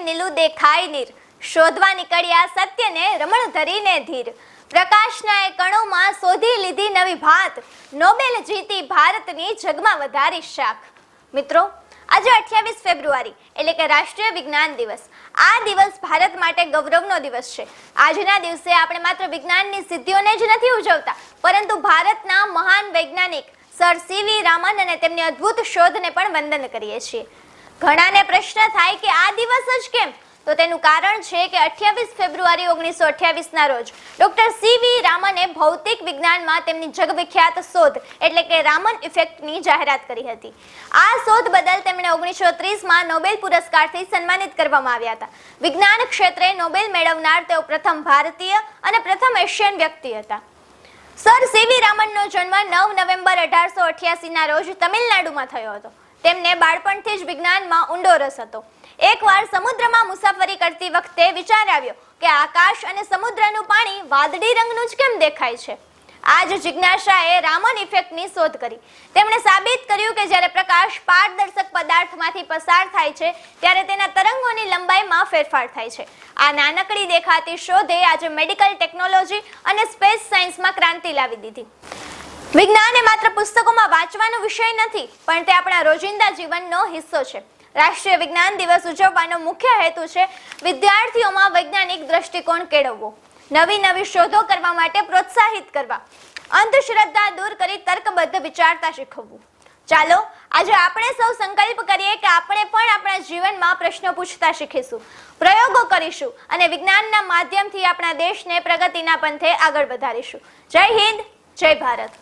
નીલું દેખાય નીર, શોધવા નીકળ્યા સત્યને રમણ ધરીને ધીર, પ્રકાશના એ કણોમાં શોધી લીધી નવી ભાત, નોબેલ જીતી ભારતની જગમાં વધારી શાખ. મિત્રો, આજે 28 ફેબ્રુઆરી એટલે કે રાષ્ટ્રીય વિજ્ઞાન દિવસ. આ દિવસ ભારત માટે ગૌરવનો દિવસ છે. આજના દિવસે આપણે માત્ર વિજ્ઞાનની સિદ્ધિઓને જ નથી ઉજવતા, પરંતુ ભારતના મહાન વૈજ્ઞાનિક સર સીવી રામન અને તેમની અદ્ભુત શોધને પણ વંદન કરીએ છીએ. ઘણાને પ્રશ્ન થાય કે આ દિવસ જ કેમ? તો તેનું કારણ છે કે 28 ફેબ્રુઆરી 1928 ના રોજ ડોક્ટર સીવી રામને ભૌતિક વિજ્ઞાનમાં તેમની જગવિખ્યાત શોધ એટલે કે રામન ઇફેક્ટની જાહેરાત કરી હતી. આ શોધ બદલ તેમણે 1930માં નોબેલ પુરસ્કારથી સન્માનિત કરવામાં આવ્યા હતા. વિજ્ઞાન ક્ષેત્રે નોબેલ મેળવનાર તેઓ પ્રથમ ભારતીય અને પ્રથમ એશિયન વ્યક્તિ હતા. સર સીવી રામનનો જન્મ 9 નવેમ્બર 1888 ના રોજ તમિલનાડુમાં થયો હતો. તેમને બાળપણથી જ વિજ્ઞાનમાં ઊંડો રસ હતો. એકવાર સમુદ્રમાં મુસાફરી કરતી વખતે વિચાર આવ્યો કે આકાશ અને સમુદ્રનું પાણી વાદળી રંગનું જ કેમ દેખાય છે. આ જ જિજ્ઞાસાએ રામન ઇફેક્ટની શોધ કરી. તેમણે સાબિત કર્યું કે જ્યારે પ્રકાશ પારદર્શક પદાર્થમાંથી પસાર થાય છે ત્યારે તેના તરંગોની લંબાઈમાં ફેરફાર થાય છે. આ નાનકડી દેખાતી શોધે આજે મેડિકલ ટેકનોલોજી અને સ્પેસ સાયન્સમાં ક્રાંતિ લાવી દીધી. વિજ્ઞાન એ માત્ર પુસ્તકોમાં વાંચવાનો વિષય નથી, પણ તે આપણા રોજિંદા જીવનનો હિસ્સો છે. રાષ્ટ્રીય વિજ્ઞાન દિવસ ઉજવવાનો મુખ્ય હેતુ છે વિદ્યાર્થીઓમાં વૈજ્ઞાનિક દ્રષ્ટિકોણ કેળવવો, નવી શોધો કરવા માટે પ્રોત્સાહિત કરવા, અંધશ્રદ્ધા દૂર કરી તર્કબદ્ધ વિચારતા શીખવવું. ચાલો આજે આપણે સૌ સંકલ્પ કરીએ કે આપણે પણ આપણા જીવનમાં પ્રશ્નો પૂછતા શીખીશું, પ્રયોગો કરીશું અને વિજ્ઞાનના માધ્યમથી આપણા દેશને પ્રગતિના પંથે આગળ વધારીશું. જય હિન્દ, જય ભારત.